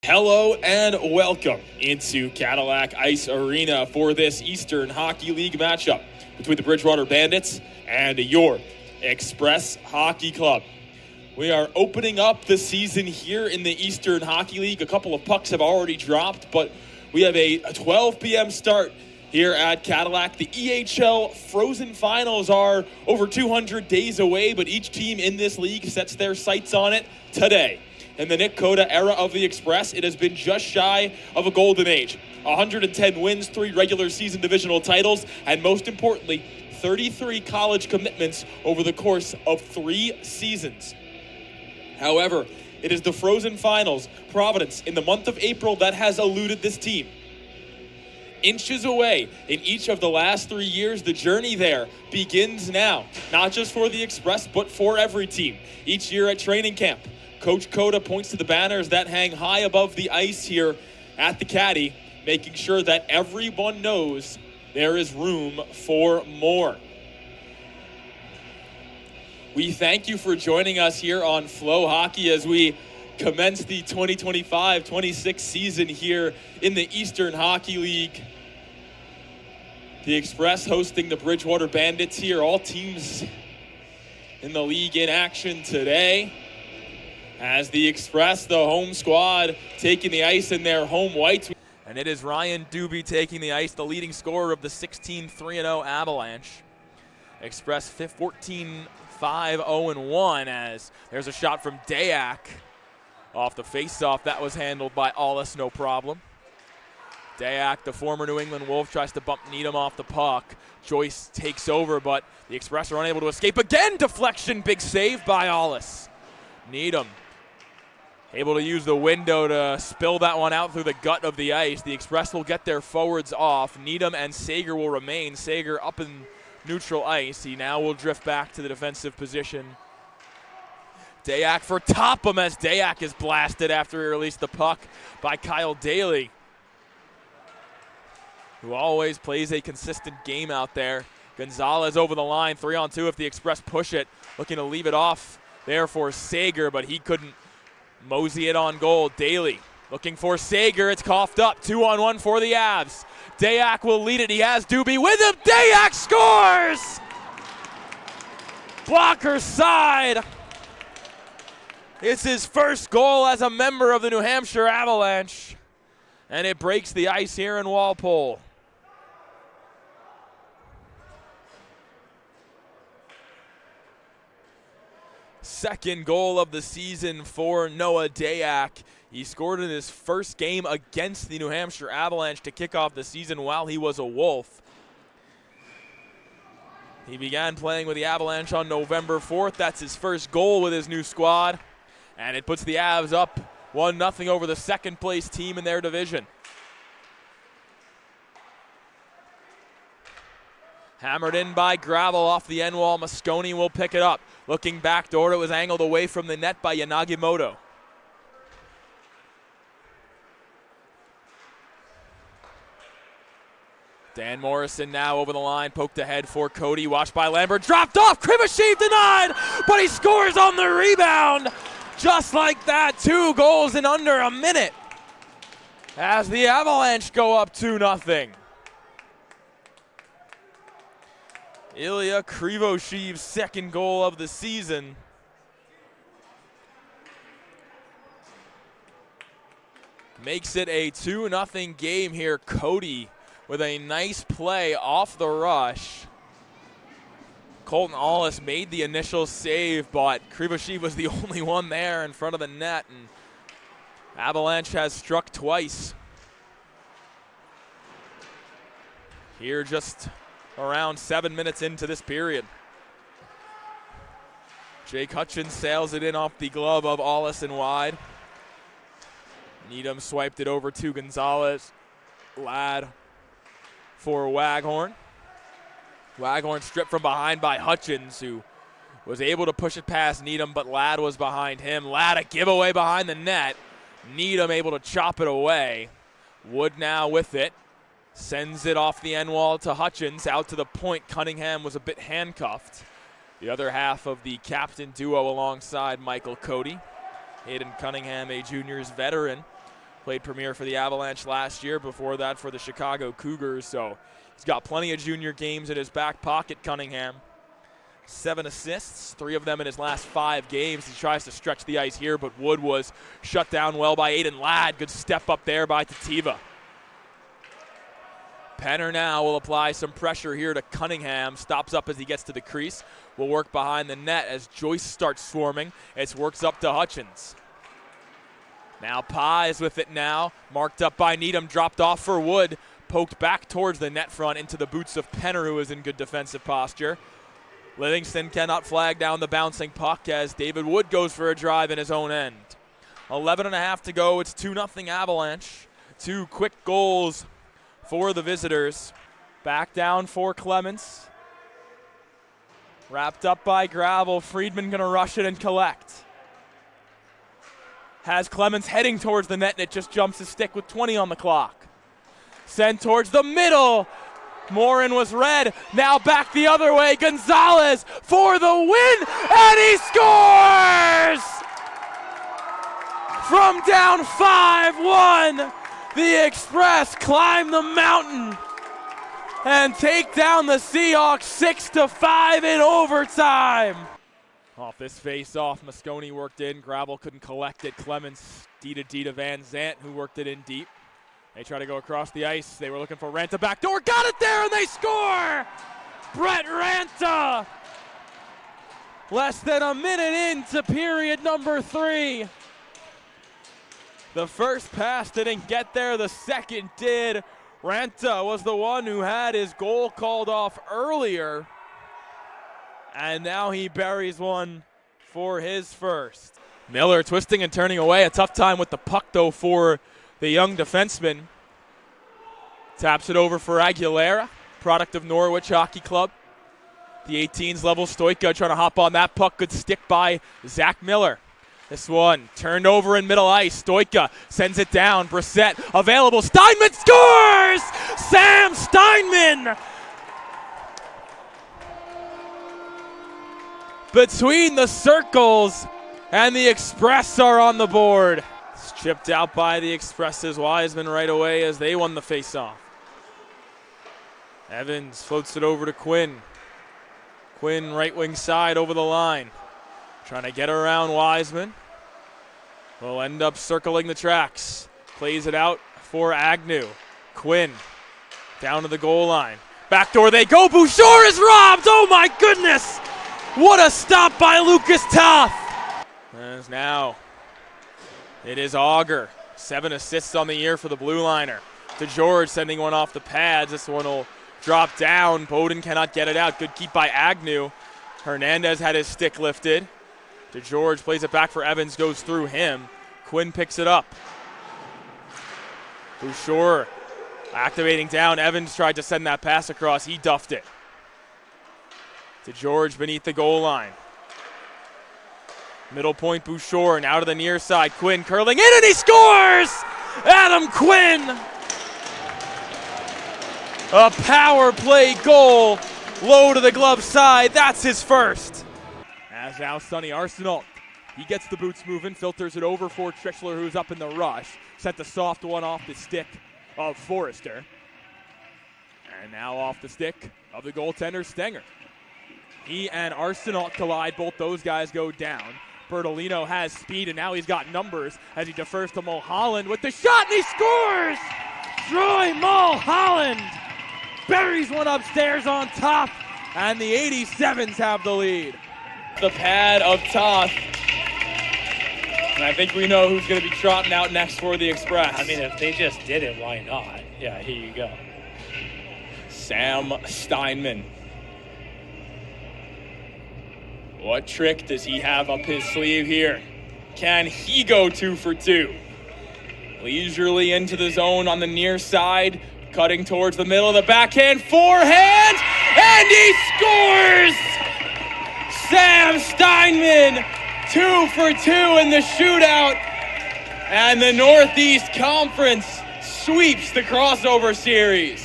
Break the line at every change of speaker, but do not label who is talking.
Hello and welcome into Cadillac Ice Arena for this Eastern Hockey League matchup between the Bridgewater Bandits and your Express Hockey Club. We are opening up the season here in the Eastern Hockey League. A couple of pucks have already dropped, but we have a 12 p.m. start here at Cadillac. The EHL Frozen Finals are over 200 days away, but each team in this league sets their sights on it today. In the Nick Coda era of the Express, it has been just shy of a golden age. 110 wins, 3 regular season divisional titles, and most importantly, 33 college commitments over the course of 3 seasons. However, it is the Frozen Finals, Providence, in the month of April that has eluded this team. Inches away in each of the last 3 years, the journey there begins now. Not just for the Express, but for every team. Each year at training camp, Coach Coda points to the banners that hang high above the ice here at the Caddy, making sure that everyone knows there is room for more. We thank you for joining us here on Flow Hockey as we commence the 2025-26 season here in the Eastern Hockey League. The Express hosting the Bridgewater Bandits here. All teams in the league in action today. As the Express, the home squad, taking the ice in their home whites. And it is Ryan Doobie taking the ice, the leading scorer of the 16-3-0 Avalanche. Express 14-5-0-1 as there's a shot from Dayak off the faceoff. That was handled by Aulis, no problem. Dayak, the former New England Wolf, tries to bump Needham off the puck. Joyce takes over, but the Express are unable to escape. Again, deflection, big save by Aulis. Needham able to use the window to spill that one out through the gut of the ice. The Express will get their forwards off. Needham and Sager will remain. Sager up in neutral ice. He now will drift back to the defensive position. Dayak for Topham as Dayak is blasted after he released the puck by Kyle Daly, who always plays a consistent game out there. Gonzalez over the line, 3-on-2 if the Express push it. Looking to leave it off there for Sager, but he couldn't mosey it on goal. Daly looking for Sager. It's coughed up. 2-on-1 for the Avs. Dayak will lead it. He has Doobie with him. Dayak scores! Blocker side. It's his first goal as a member of the New Hampshire Avalanche, and it breaks the ice here in Walpole. Second goal of the season for Noah Dayak. He scored in his first game against the New Hampshire Avalanche to kick off the season while he was a Wolf. He began playing with the Avalanche on November 4th. That's his first goal with his new squad. And it puts the Avs up 1-0 over the second place team in their division. Hammered in by Gravel off the end wall. Mosconi will pick it up. Looking backdoor, it was angled away from the net by Yanagimoto. Dan Morrison now over the line, poked ahead for Cody, watched by Lambert, dropped off, Krivoshev denied, but he scores on the rebound. Just like that, 2 goals in under a minute as the Avalanche go up 2-0. Ilya Krivoshev's second goal of the season. Makes it a 2-0 game here. Cody with a nice play off the rush. Colton Aulis made the initial save, but Krivoshev was the only one there in front of the net, and Avalanche has struck twice. Here just around 7 minutes into this period. Jake Hutchins sails it in off the glove of Aulis and wide. Needham swiped it over to Gonzalez. Ladd for Waghorn. Waghorn stripped from behind by Hutchins, who was able to push it past Needham, but Ladd was behind him. Ladd a giveaway behind the net. Needham able to chop it away. Wood now with it. Sends it off the end wall to Hutchins. Out to the point. Cunningham was a bit handcuffed. The other half of the captain duo alongside Michael Cody. Hayden Cunningham, a juniors veteran, Played Premier for the Avalanche last year, before that for the Chicago Cougars, so he's got plenty of junior games in his back pocket, Cunningham. 7 assists, 3 of them in his last 5 games. He tries to stretch the ice here, but Wood was shut down well by Aiden Ladd. Good step up there by Tativa. Penner now will apply some pressure here to Cunningham. Stops up as he gets to the crease. Will work behind the net as Joyce starts swarming. It works up to Hutchins. Now Pye is with it now. Marked up by Needham, dropped off for Wood. Poked back towards the net front into the boots of Penner, who is in good defensive posture. Livingston cannot flag down the bouncing puck as David Wood goes for a drive in his own end. 11.5 to go. It's 2-0 Avalanche. 2 quick goals for the visitors. Back down for Clements. Wrapped up by Gravel. Friedman going to rush it and collect. Has Clements heading towards the net, and it just jumps his stick with 20 on the clock. Sent towards the middle. Morin was red. Now back the other way. Gonzalez for the win, and he scores! From down 5-1, the Express climb the mountain and take down the Seahawks 6-5 in overtime. Off this face-off, Mosconi worked in. Gravel couldn't collect it. Clements, D to Van Zant, who worked it in deep. They try to go across the ice. They were looking for Ranta backdoor. Got it there, and they score! Brett Ranta! Less than a minute into period number 3. The first pass didn't get there. The second did. Ranta was the one who had his goal called off earlier. And now he buries one for his first. Miller twisting and turning away. A tough time with the puck, though, for the young defenseman. Taps it over for Aguilera, product of Norwich Hockey Club. The 18s level. Stoika trying to hop on that puck. Good stick by Zach Miller. This one turned over in middle ice. Stoika sends it down. Brissett available. Steinman scores! Sam Steinman! Between the circles, and the Express are on the board. It's chipped out by the Express's Wiseman right away as they won the faceoff. Evans floats it over to Quinn. Quinn right wing side over the line. Trying to get around Wiseman. Will end up circling the tracks. Plays it out for Agnew. Quinn down to the goal line. Backdoor they go. Bouchard is robbed. Oh my goodness. What a stop by Lucas Toth. As now it is Auger. 7 assists on the year for the blue liner. To George sending one off the pads. This one will drop down. Bowden cannot get it out. Good keep by Agnew. Hernandez had his stick lifted. To George, plays it back for Evans, goes through him. Quinn picks it up. Bouchard activating down. Evans tried to send that pass across. He duffed it. To George beneath the goal line. Middle point Bouchard, now to the near side. Quinn curling in, and he scores! Adam Quinn! A power play goal. Low to the glove side. That's his first. As now Sonny Arsenault. He gets the boots moving, filters it over for Trichler, who's up in the rush. Sent the soft one off the stick of Forrester. And now off the stick of the goaltender, Stenger. He and Arsenault collide. Both those guys go down. Bertolino has speed, and now he's got numbers as he defers to Mulholland with the shot, and he scores! Troy Mulholland buries one upstairs on top, and the 87s have the lead.
The pad of Toth. And I think we know who's going to be trotting out next for the Express.
I mean, if they just did it, why not? Yeah, here you go.
Sam Steinman. What trick does he have up his sleeve here? Can he go 2 for 2? Leisurely into the zone on the near side, cutting towards the middle of the backhand, forehand, and he scores! Sam Steinman, 2 for 2 in the shootout, and the Northeast Conference sweeps the crossover series.